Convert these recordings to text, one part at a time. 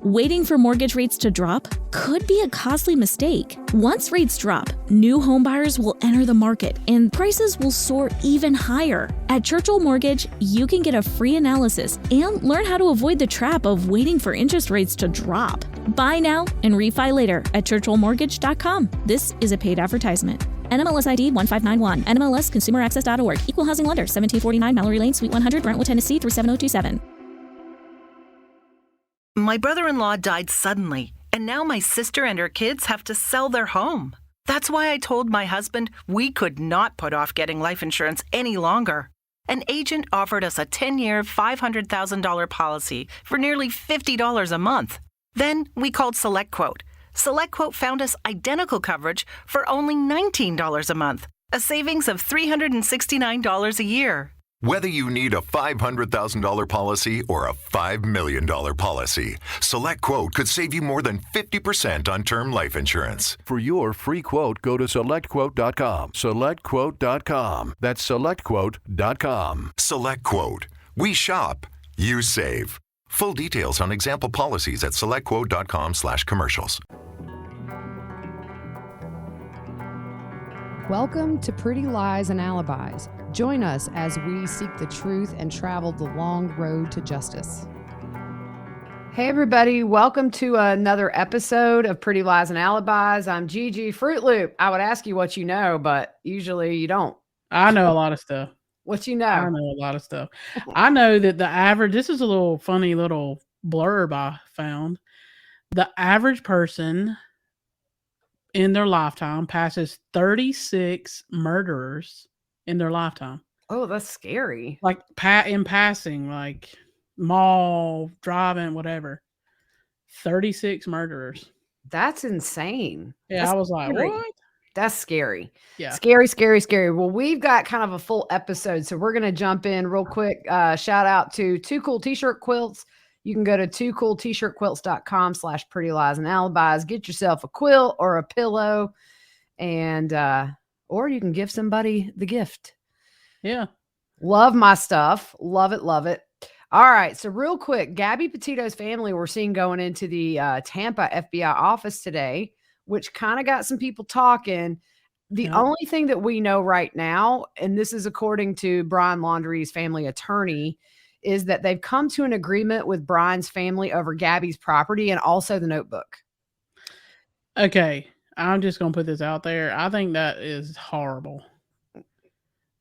Waiting for mortgage rates to drop could be a costly mistake. Once rates drop, new home buyers will enter the market and prices will soar even higher. At Churchill Mortgage, you can get a free analysis and learn how to avoid the trap of waiting for interest rates to drop. Buy now and refi later at churchillmortgage.com. This is a paid advertisement. NMLS ID 1591. NMLS ConsumerAccess.org. Equal Housing Lender. 1749 Mallory Lane, Suite 100, Brentwood, Tennessee 37027. My brother-in-law died suddenly, and now my sister and her kids have to sell their home. That's why I told my husband we could not put off getting life insurance any longer. An agent offered us a 10-year, $500,000 policy for nearly $50 a month. Then we called SelectQuote. SelectQuote found us identical coverage for only $19 a month, a savings of $369 a year. Whether you need a $500,000 policy or a $5 million policy, SelectQuote could save you more than 50% on term life insurance. For your free quote, go to SelectQuote.com. SelectQuote.com. That's SelectQuote.com. SelectQuote. We shop, you save. Full details on example policies at SelectQuote.com/commercials. Welcome to Pretty Lies and Alibis. Join us as we seek the truth and travel the long road to justice. Hey everybody, welcome to another episode of Pretty Lies and Alibis. I'm Gigi Fruit Loop. I would ask you what you know, but usually you don't. I know a lot of stuff. What you know? I know a lot of stuff. I know that the average, this is a little funny little blurb I found. The average person in their lifetime passes 36 murderers in their lifetime. Oh, that's scary. Like in passing, like mall, driving, whatever. 36 murderers. That's insane. Yeah, that's I was like, scary. what? That's scary. Yeah. Scary, scary, scary. Well, we've got kind of a full episode, so we're going to jump in real quick. Shout out to Two Cool T-Shirt Quilts. You can go to twocooltshirtquilts.com/pretty lies and alibis. Get yourself a quilt or a pillow, and or you can give somebody the gift. Yeah. Love my stuff. Love it. Love it. All right. So real quick, Gabby Petito's family we're seeing going into the Tampa FBI office today, which kind of got some people talking. The only thing that we know right now, and this is according to Brian Laundrie's family attorney, is that they've come to an agreement with Brian's family over Gabby's property and also the notebook. Okay. I'm just going to put this out there. I think that is horrible.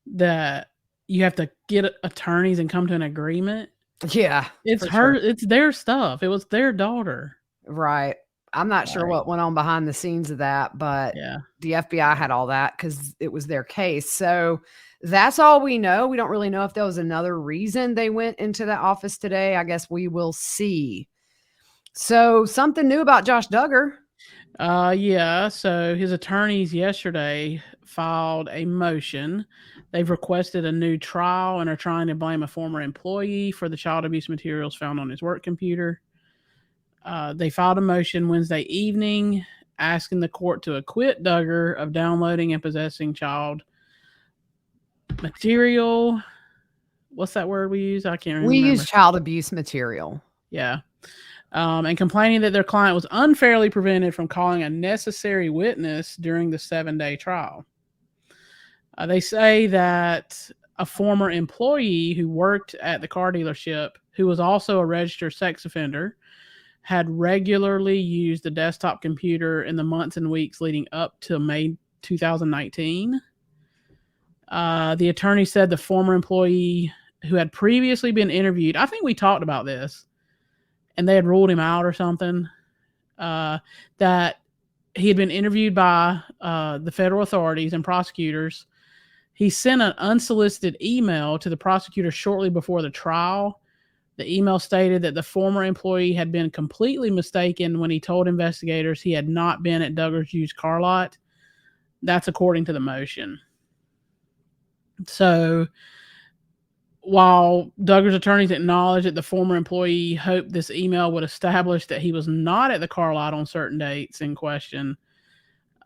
That you have to get attorneys and come to an agreement. Yeah. It's her. Sure. It's their stuff. It was their daughter. Right. I'm not sure what went on behind the scenes of that, but the FBI had all that because it was their case. So that's all we know. We don't really know if there was another reason they went into the office today. I guess we will see. So something new about Josh Duggar. Yeah. So his attorneys yesterday filed a motion. They've requested a new trial and are trying to blame a former employee for the child abuse materials found on his work computer. They filed a motion Wednesday evening asking the court to acquit Duggar of downloading and possessing child material. What's that word we use? I can't remember. We use child abuse material. Yeah. And complaining that their client was unfairly prevented from calling a necessary witness during the 7-day trial. They say that a former employee who worked at the car dealership, who was also a registered sex offender, had regularly used the desktop computer in the months and weeks leading up to May 2019. The attorney said the former employee who had previously been interviewed, I think we talked about this, and they had ruled him out or something, that he had been interviewed by the federal authorities and prosecutors. He sent an unsolicited email to the prosecutor shortly before the trial. The email stated that the former employee had been completely mistaken when he told investigators he had not been at Duggar's used car lot. That's according to the motion. So while Duggar's attorneys acknowledged that the former employee hoped this email would establish that he was not at the car lot on certain dates in question,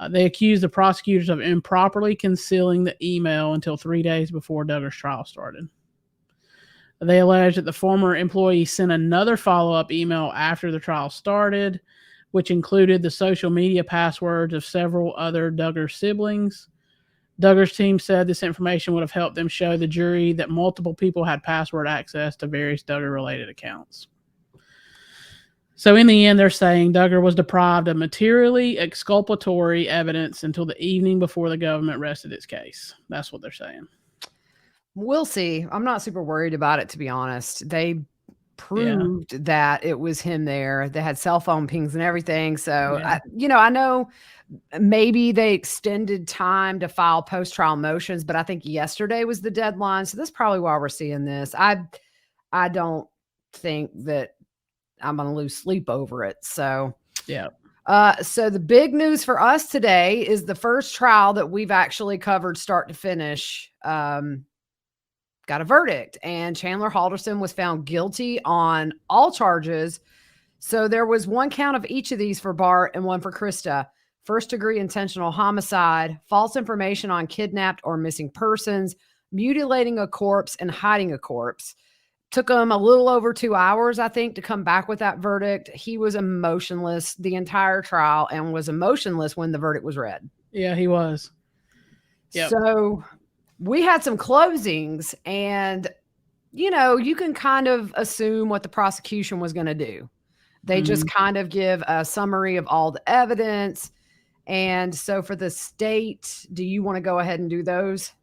they accused the prosecutors of improperly concealing the email until 3 days before Duggar's trial started. They allege that the former employee sent another follow-up email after the trial started, which included the social media passwords of several other Duggar siblings. Duggar's team said this information would have helped them show the jury that multiple people had password access to various Duggar-related accounts. So in the end, they're saying Duggar was deprived of materially exculpatory evidence until the evening before the government rested its case. That's what they're saying. We'll see. I'm not super worried about it, to be honest. They proved that it was him there. They had cell phone pings and everything. So, I know maybe they extended time to file post-trial motions, but I think yesterday was the deadline. So that's probably why we're seeing this. I don't think that I'm going to lose sleep over it. So, so the big news for us today is the first trial that we've actually covered start to finish. Got a verdict, and Chandler Halderson was found guilty on all charges. So there was one count of each of these for Bart and one for Krista. First-degree intentional homicide, false information on kidnapped or missing persons, mutilating a corpse, and hiding a corpse. Took him a little over 2 hours, I think, to come back with that verdict. He was emotionless the entire trial and was emotionless when the verdict was read. Yeah, he was. Yep. So we had some closings, and, you can kind of assume what the prosecution was going to do. They just kind of give a summary of all the evidence. And so for the state, do you want to go ahead and do those?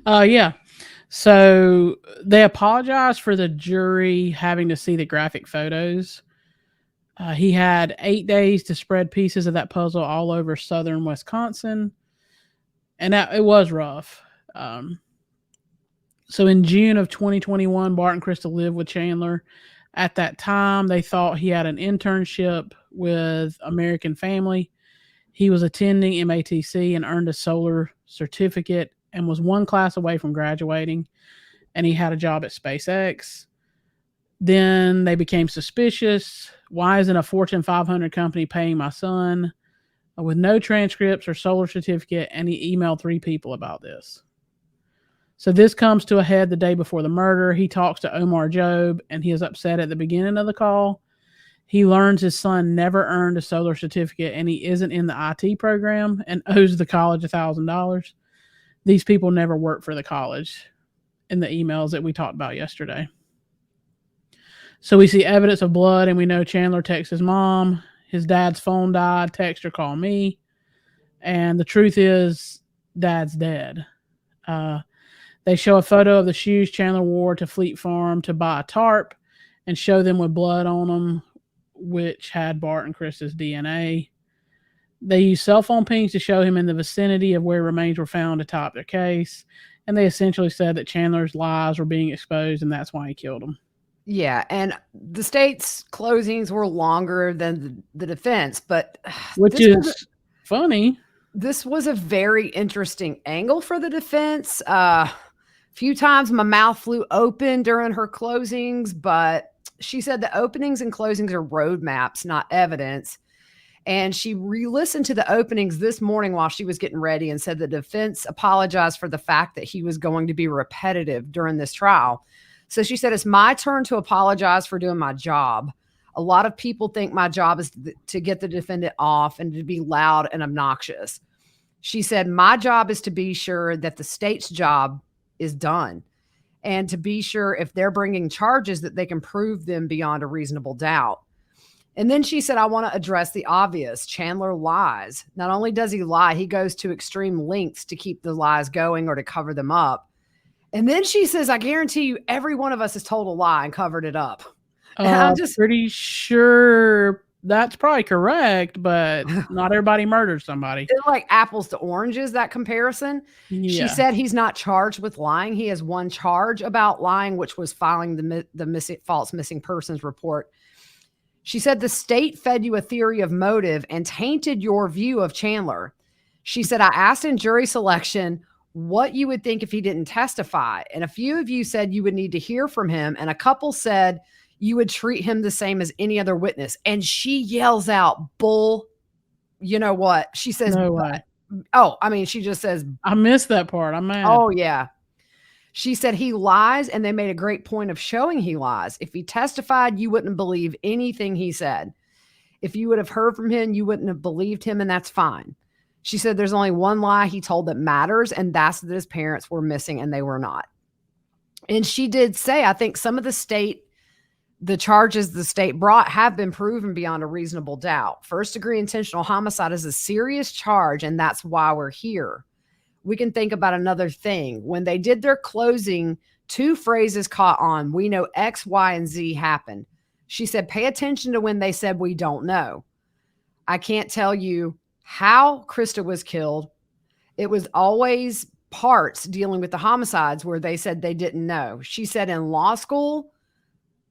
Yeah. So they apologized for the jury having to see the graphic photos. He had 8 days to spread pieces of that puzzle all over southern Wisconsin. And it was rough. So in June of 2021, Bart and Krista lived with Chandler. At that time, they thought he had an internship with American Family. He was attending MATC and earned a solar certificate and was one class away from graduating. And he had a job at SpaceX. Then they became suspicious. Why isn't a Fortune 500 company paying my son? With no transcripts or solar certificate, and he emailed 3 people about this. So this comes to a head the day before the murder. He talks to Omar Job, and he is upset at the beginning of the call. He learns his son never earned a solar certificate, and he isn't in the IT program and owes the college $1,000. These people never worked for the college in the emails that we talked about yesterday. So we see evidence of blood, and we know Chandler texts his mom. His dad's phone died. Text or call me. And the truth is, Dad's dead. They show a photo of the shoes Chandler wore to Fleet Farm to buy a tarp and show them with blood on them, which had Bart and Krista's DNA. They use cell phone pings to show him in the vicinity of where remains were found to top their case. And they essentially said that Chandler's lies were being exposed, and that's why he killed him. Yeah, and the state's closings were longer than the defense, but which is funny. This was a very interesting angle for the defense. Few times my mouth flew open during her closings, but she said the openings and closings are roadmaps, not evidence. And she re-listened to the openings this morning while she was getting ready and said the defense apologized for the fact that he was going to be repetitive during this trial. So she said, it's my turn to apologize for doing my job. A lot of people think my job is to get the defendant off and to be loud and obnoxious. She said, my job is to be sure that the state's job is done and to be sure if they're bringing charges that they can prove them beyond a reasonable doubt. And then she said, I want to address the obvious. Chandler lies. Not only does he lie, he goes to extreme lengths to keep the lies going or to cover them up. And then she says, I guarantee you every one of us has told a lie and covered it up. I'm just pretty sure that's probably correct, but not everybody murders somebody. It's like apples to oranges, that comparison. Yeah. She said he's not charged with lying. He has one charge about lying, which was filing the false missing persons report. She said the state fed you a theory of motive and tainted your view of Chandler. She said, I asked in jury selection what you would think if he didn't testify. And a few of you said you would need to hear from him. And a couple said you would treat him the same as any other witness. And she yells out, bull. You know what? She says, no way. Oh, I mean, she just says, I missed that part. I'm mad. Oh, yeah. She said he lies, and they made a great point of showing he lies. If he testified, you wouldn't believe anything he said. If you would have heard from him, you wouldn't have believed him, and that's fine. She said there's only one lie he told that matters, and that's that his parents were missing and they were not. And she did say, I think some of the charges the state brought have been proven beyond a reasonable doubt. First-degree intentional homicide is a serious charge, and that's why we're here. We can think about another thing. When they did their closing, 2 phrases caught on. We know X, Y, and Z happened. She said, pay attention to when they said, we don't know. I can't tell you how Krista was killed. It was always parts dealing with the homicides where they said they didn't know. She said in law school,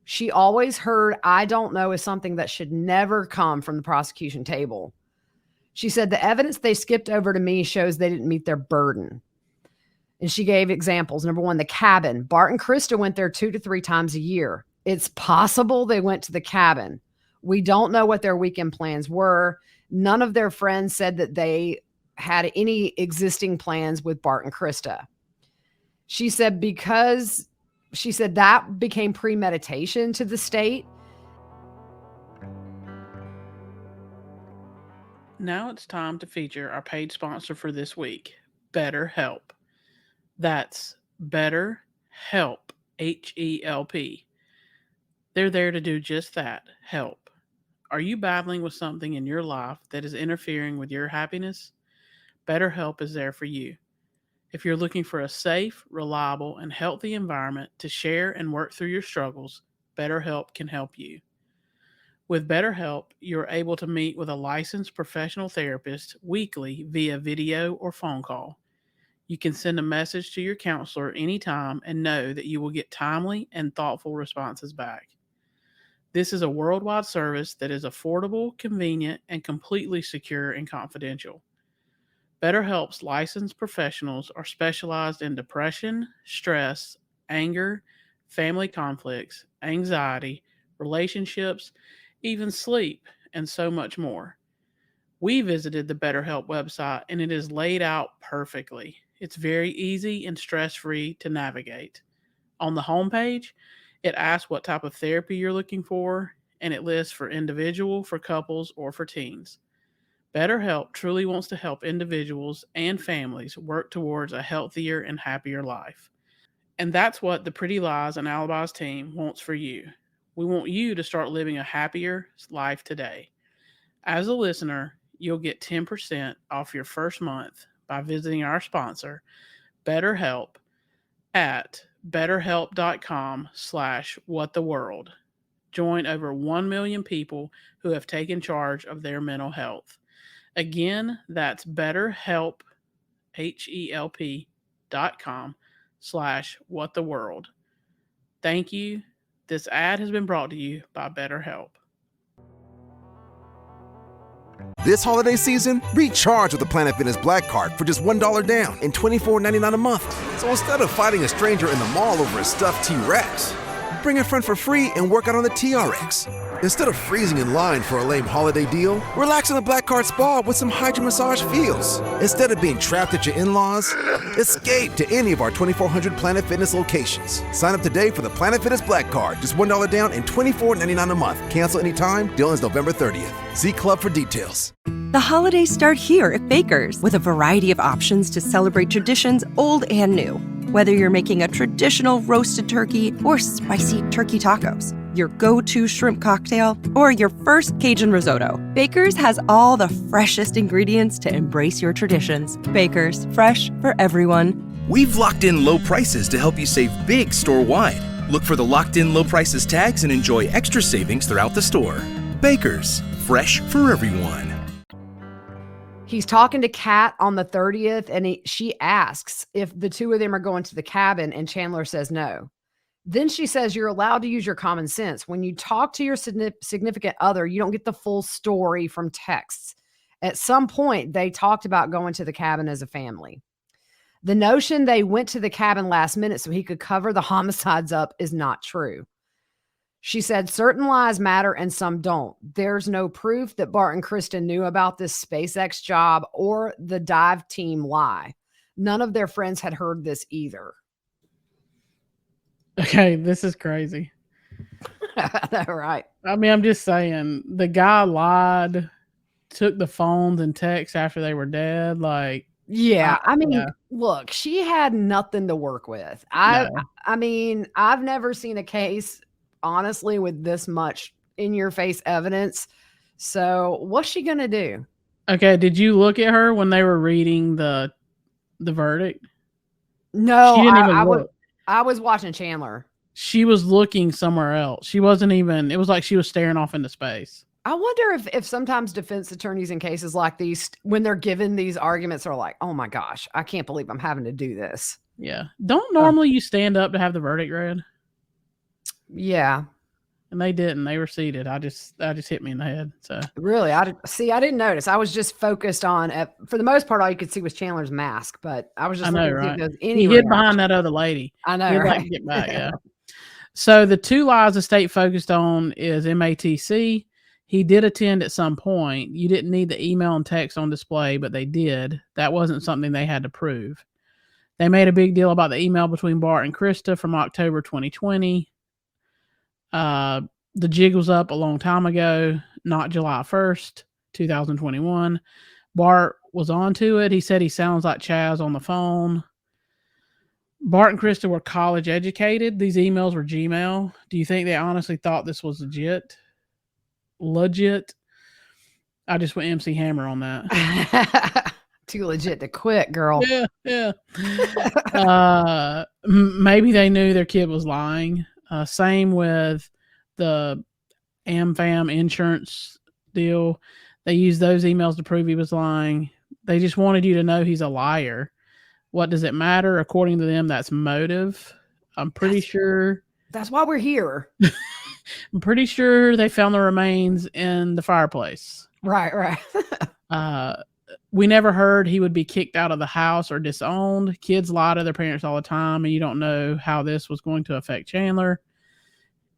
she always heard, I don't know, is something that should never come from the prosecution table. She said the evidence they skipped over to me shows they didn't meet their burden. And she gave examples. Number 1, the cabin. Bart and Krista went there 2 to 3 times a year. It's possible they went to the cabin. We don't know what their weekend plans were. None of their friends said that they had any existing plans with Bart and Krista. She said that became premeditation to the state. Now it's time to feature our paid sponsor for this week, BetterHelp. That's BetterHelp, H-E-L-P. They're there to do just that, help. Are you battling with something in your life that is interfering with your happiness? BetterHelp is there for you. If you're looking for a safe, reliable, and healthy environment to share and work through your struggles, BetterHelp can help you. With BetterHelp, you're able to meet with a licensed professional therapist weekly via video or phone call. You can send a message to your counselor anytime and know that you will get timely and thoughtful responses back. This is a worldwide service that is affordable, convenient, and completely secure and confidential. BetterHelp's licensed professionals are specialized in depression, stress, anger, family conflicts, anxiety, relationships, even sleep, and so much more. We visited the BetterHelp website and it is laid out perfectly. It's very easy and stress-free to navigate. On the homepage, it asks what type of therapy you're looking for, and it lists for individual, for couples, or for teens. BetterHelp truly wants to help individuals and families work towards a healthier and happier life. And that's what the Pretty Lies and Alibis team wants for you. We want you to start living a happier life today. As a listener, you'll get 10% off your first month by visiting our sponsor, BetterHelp, at betterhelp.com/whattheworld. Join over 1 million people who have taken charge of their mental health. Again, that's BetterHelp, HELP.com/whattheworld. Thank you. This ad has been brought to you by BetterHelp. This holiday season, recharge with the Planet Fitness Black Card for just $1 down and $24.99 a month. So instead of fighting a stranger in the mall over a stuffed T-Rex, bring a friend for free and work out on the TRX. Instead of freezing in line for a lame holiday deal, relax in the Black Card Spa with some Hydro Massage feels. Instead of being trapped at your in-laws, escape to any of our 2,400 Planet Fitness locations. Sign up today for the Planet Fitness Black Card. Just $1 down and $24.99 a month. Cancel anytime. Deal ends November 30th. See Club for details. The holidays start here at Baker's with a variety of options to celebrate traditions old and new. Whether you're making a traditional roasted turkey or spicy turkey tacos, your go-to shrimp cocktail, or your first Cajun risotto, Baker's has all the freshest ingredients to embrace your traditions. Baker's, fresh for everyone. We've locked in low prices to help you save big store-wide. Look for the locked in low prices tags and enjoy extra savings throughout the store. Baker's, fresh for everyone. He's talking to Kat on the 30th, and she asks if the two of them are going to the cabin, and Chandler says no. Then she says you're allowed to use your common sense. When you talk to your significant other, you don't get the full story from texts. At some point, they talked about going to the cabin as a family. The notion they went to the cabin last minute so he could cover the homicides up is not true. She said certain lies matter and some don't. There's no proof that Bart and Krista knew about this SpaceX job or the dive team lie. None of their friends had heard this either. Okay, this is crazy. Right. I mean, I'm just saying, the guy lied, took the phones and texts after they were dead. Like, Yeah, I mean, yeah, look, she had nothing to work with. no. I mean, I've never seen a case, honestly, with this much in your face evidence. So, what's she gonna do? Okay, did you look at her when they were reading the verdict? No, She didn't even look. I was watching Chandler. She was looking somewhere else. She wasn't even. It was like she was staring off into space. I wonder if sometimes defense attorneys in cases like these, when they're given these arguments, are like, "Oh my gosh, I can't believe I'm having to do this." Yeah. Don't normally you stand up to have the verdict read? Yeah, And they didn't. They were seated. That just hit me in the head. So really. I didn't notice. I was just focused on, for the most part, all you could see was Chandler's mask. But I was just I know, looking to see if right? there was He any hid reaction. behind that other lady. I know, He'd like right? to get back, yeah. So the two lies the state focused on is MATC. He did attend at some point. You didn't need the email and text on display, but they did. That wasn't something they had to prove. They made a big deal about the email between Bart and Krista from October 2020. The jig was up a long time ago, not July 1st, 2021. Bart was onto it. He said he sounds like Chaz on the phone. Bart and Krista were college educated. These emails were Gmail. Do you think they honestly thought this was legit? Legit? I just went MC Hammer on that. Too legit to quit, girl. Yeah. Maybe they knew their kid was lying. Same with the AmFam insurance deal. They used those emails to prove he was lying. They just wanted you to know he's a liar. What does it matter? According to them, that's motive. I'm pretty sure. That's why we're here. I'm pretty sure they found the remains in the fireplace. Right. We never heard he would be kicked out of the house or disowned. Kids lie to their parents all the time, and you don't know how this was going to affect Chandler.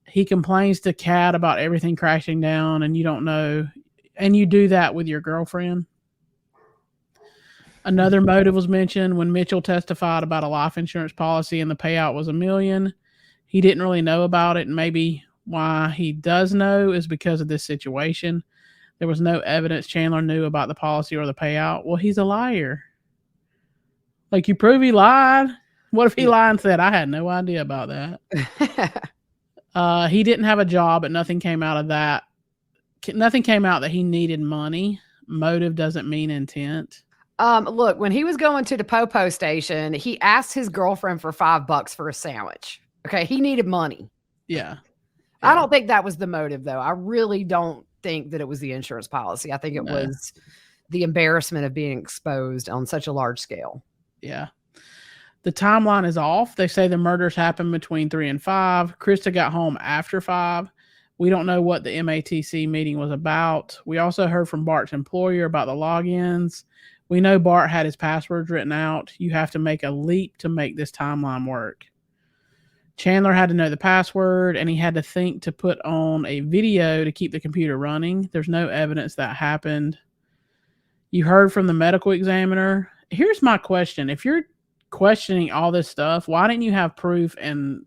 He complains to Kat about everything crashing down, and you don't know. And you do that with your girlfriend. Another motive was mentioned when Mitchell testified about a life insurance policy and the payout was $1 million. He didn't really know about it, and maybe why he does know is because of this situation. There was no evidence Chandler knew about the policy or the payout. Well, he's a liar. Like, you prove he lied. What if he lied and said, I had no idea about that? He didn't have a job, but nothing came out of that. Nothing came out that he needed money. Motive doesn't mean intent. Look, when he was going to the Popo station, he asked his girlfriend for $5 for a sandwich. Okay, he needed money. Yeah. I don't think that was the motive, though. I really don't think that it was the insurance policy. I think it was the embarrassment of being exposed on such a large scale. Yeah. The timeline is off. They say the murders happened between 3 and 5. Krista got home after 5. We don't know what the MATC meeting was about. We also heard from Bart's employer about the logins. We know Bart had his passwords written out. You have to make a leap to make this timeline work. Chandler had to know the password, and he had to think to put on a video to keep the computer running. There's no evidence that happened. You heard from the medical examiner. Here's my question. If you're questioning all this stuff, why didn't you have proof and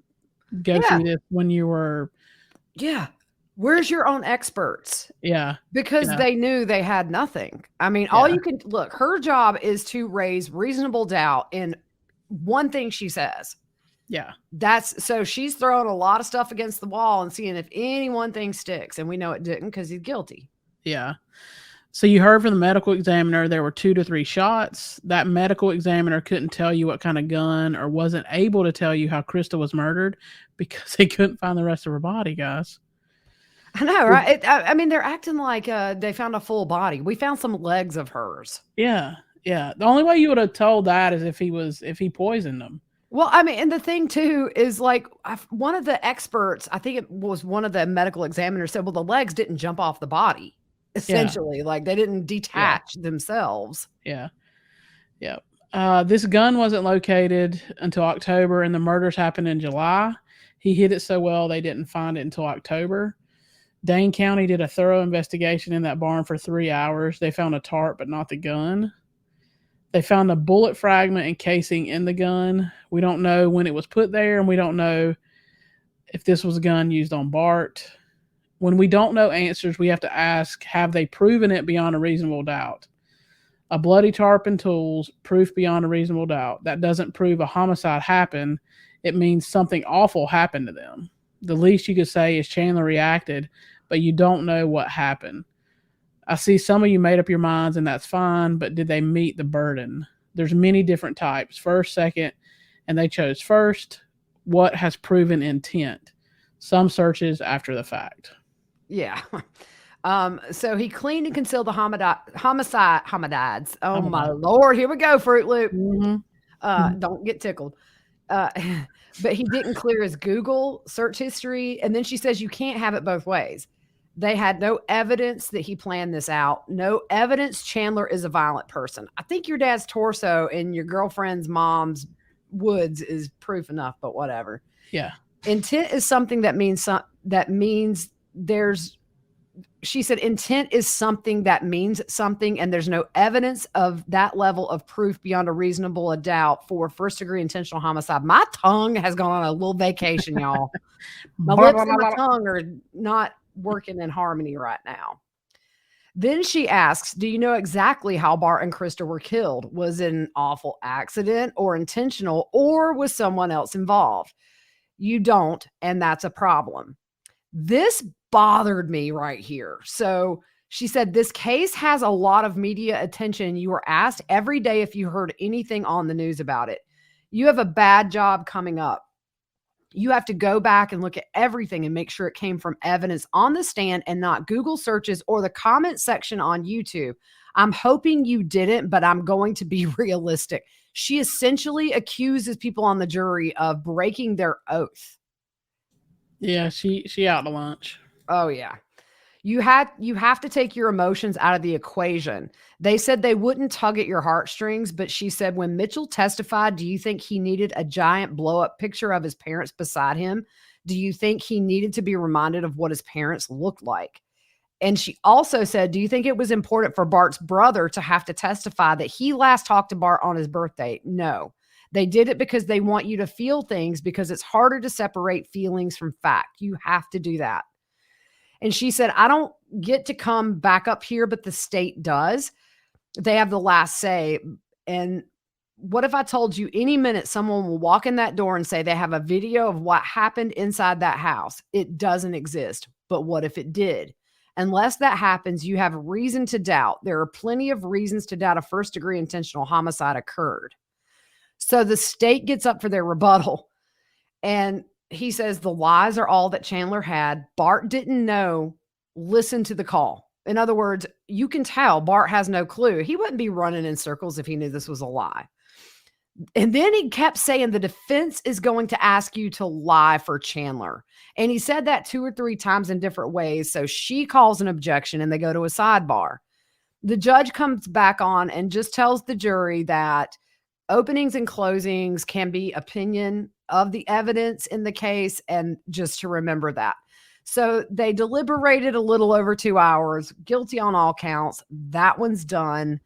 go through this when you were... Yeah. Where's your own experts? Yeah. Because they knew they had nothing. I mean, all you can... Look, her job is to raise reasonable doubt in one thing she says. Yeah. So she's throwing a lot of stuff against the wall and seeing if any one thing sticks. And we know it didn't because he's guilty. Yeah. So you heard from the medical examiner there were 2 to 3 shots. That medical examiner couldn't tell you what kind of gun or wasn't able to tell you how Krista was murdered because they couldn't find the rest of her body, guys. I know, right? I mean, they're acting like they found a full body. We found some legs of hers. Yeah. The only way you would have told that is if he poisoned them. Well, I mean, and the thing too is like one of the experts, I think it was one of the medical examiners said, well, the legs didn't jump off the body. Essentially, like they didn't detach themselves. Yeah. This gun wasn't located until October, and the murders happened in July. He hid it so well they didn't find it until October. Dane County did a thorough investigation in that barn for 3 hours. They found a tarp, but not the gun. They found a bullet fragment and casing in the gun. We don't know when it was put there, and we don't know if this was a gun used on Bart. When we don't know answers, we have to ask, have they proven it beyond a reasonable doubt? A bloody tarp and tools, proof beyond a reasonable doubt. That doesn't prove a homicide happened. It means something awful happened to them. The least you could say is Chandler reacted, but you don't know what happened. I see some of you made up your minds, and that's fine, but did they meet the burden? There's many different types, first, second, and they chose first. What has proven intent? Some searches after the fact. Yeah. So he cleaned and concealed the homicides. Oh my Lord. Here we go, Fruit Loop. Don't get tickled. But he didn't clear his Google search history. And then she says you can't have it both ways. They had no evidence that he planned this out. No evidence Chandler is a violent person. I think your dad's torso in your girlfriend's mom's woods is proof enough, but whatever. Yeah. Intent is something that means she said intent is something that means something, and there's no evidence of that level of proof beyond a reasonable doubt for first degree intentional homicide. My tongue has gone on a little vacation, y'all. My lips and my tongue are not working in harmony right now. Then she asks, do you know exactly how Bart and Krista were killed? Was it an awful accident or intentional, or was someone else involved? You don't, and that's a problem. This bothered me right here. So she said, this case has a lot of media attention. You were asked every day if you heard anything on the news about it. You have a bad job coming up. You have to go back and look at everything and make sure it came from evidence on the stand and not Google searches or the comment section on YouTube. I'm hoping you didn't, but I'm going to be realistic. She essentially accuses people on the jury of breaking their oath. Yeah, she out to lunch. Oh, yeah. You have to take your emotions out of the equation. They said they wouldn't tug at your heartstrings, but she said when Mitchell testified, do you think he needed a giant blow-up picture of his parents beside him? Do you think he needed to be reminded of what his parents looked like? And she also said, do you think it was important for Bart's brother to have to testify that he last talked to Bart on his birthday? No. They did it because they want you to feel things, because it's harder to separate feelings from fact. You have to do that. And she said, I don't get to come back up here, but the state does. They have the last say. And what if I told you any minute someone will walk in that door and say they have a video of what happened inside that house? It doesn't exist. But what if it did? Unless that happens, you have reason to doubt. There are plenty of reasons to doubt a first-degree intentional homicide occurred. So the state gets up for their rebuttal. And he says the lies are all that Chandler had. Bart didn't know. Listen to the call. In other words, you can tell Bart has no clue. He wouldn't be running in circles if he knew this was a lie. And then he kept saying the defense is going to ask you to lie for Chandler. And he said that 2 or 3 times in different ways. So she calls an objection and they go to a sidebar. The judge comes back on and just tells the jury that openings and closings can be opinion of the evidence in the case, and just to remember that. So they deliberated a little over 2 hours, guilty on all counts. That one's done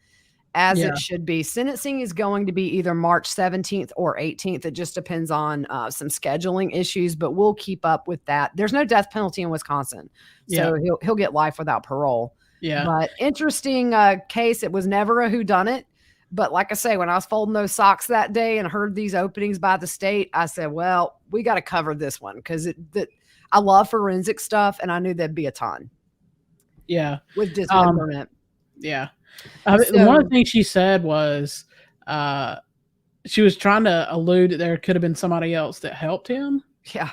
as it should be. Sentencing is going to be either March 17th or 18th. It just depends on some scheduling issues, but we'll keep up with that. There's no death penalty in Wisconsin, so he'll get life without parole. Yeah. But interesting case. It was never a whodunit. But like I say, when I was folding those socks that day and heard these openings by the state, I said, well, we got to cover this one because I love forensic stuff, and I knew there'd be a ton. Yeah. With dismemberment. Yeah. One of the things she said was she was trying to allude that there could have been somebody else that helped him. Yeah.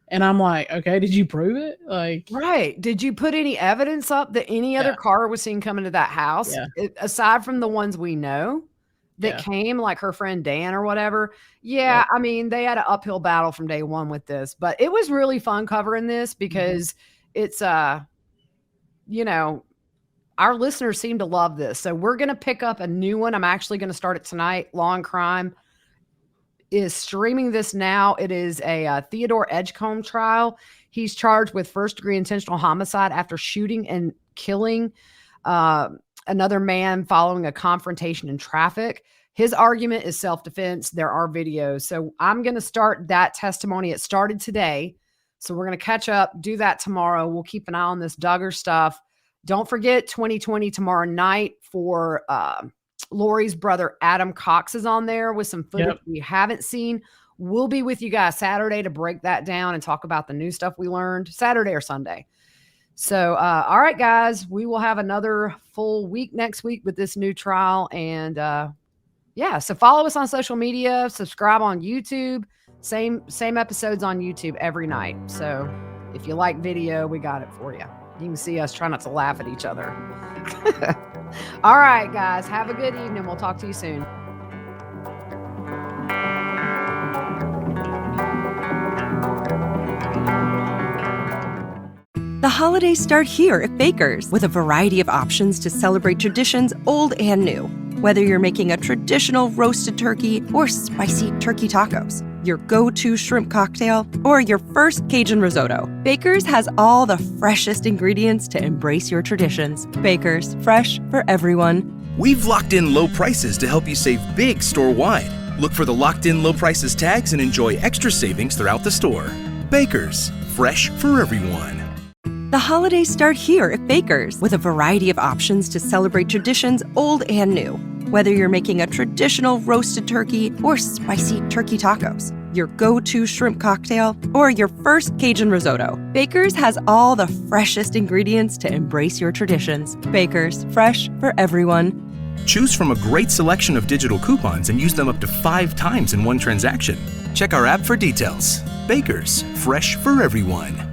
And I'm like, okay, did you prove it? Like, right. Did you put any evidence up that any other car was seen coming to that house? Yeah. Aside from the ones we know that came, like her friend Dan or whatever. Yeah. I mean, they had an uphill battle from day one with this, but it was really fun covering this because it's, you know, our listeners seem to love this. So we're going to pick up a new one. I'm actually going to start it tonight. Law and Crime is streaming this now. It is a Theodore Edgecombe trial. He's charged with first-degree intentional homicide after shooting and killing another man following a confrontation in traffic. His argument is self-defense. There are videos. So I'm going to start that testimony. It started today. So we're going to catch up, do that tomorrow. We'll keep an eye on this Duggar stuff. Don't forget 2020 tomorrow night for Lori's brother Adam Cox is on there with some footage we haven't seen. We'll be with you guys Saturday to break that down and talk about the new stuff we learned Saturday or Sunday. So, all right, guys, we will have another full week next week with this new trial. And so follow us on social media, subscribe on YouTube, same episodes on YouTube every night. So if you like video, we got it for you. You can see us try not to laugh at each other. All right, guys, have a good evening. We'll talk to you soon. The holidays start here at Baker's with a variety of options to celebrate traditions old and new. Whether you're making a traditional roasted turkey or spicy turkey tacos, your go-to shrimp cocktail, or your first Cajun risotto, Baker's has all the freshest ingredients to embrace your traditions. Baker's, fresh for everyone. We've locked in low prices to help you save big store-wide. Look for the locked in low prices tags and enjoy extra savings throughout the store. Baker's, fresh for everyone. The holidays start here at Baker's with a variety of options to celebrate traditions old and new. Whether you're making a traditional roasted turkey or spicy turkey tacos, your go-to shrimp cocktail, or your first Cajun risotto, Baker's has all the freshest ingredients to embrace your traditions. Baker's, fresh for everyone. Choose from a great selection of digital coupons and use them up to 5 times in one transaction. Check our app for details. Baker's, fresh for everyone.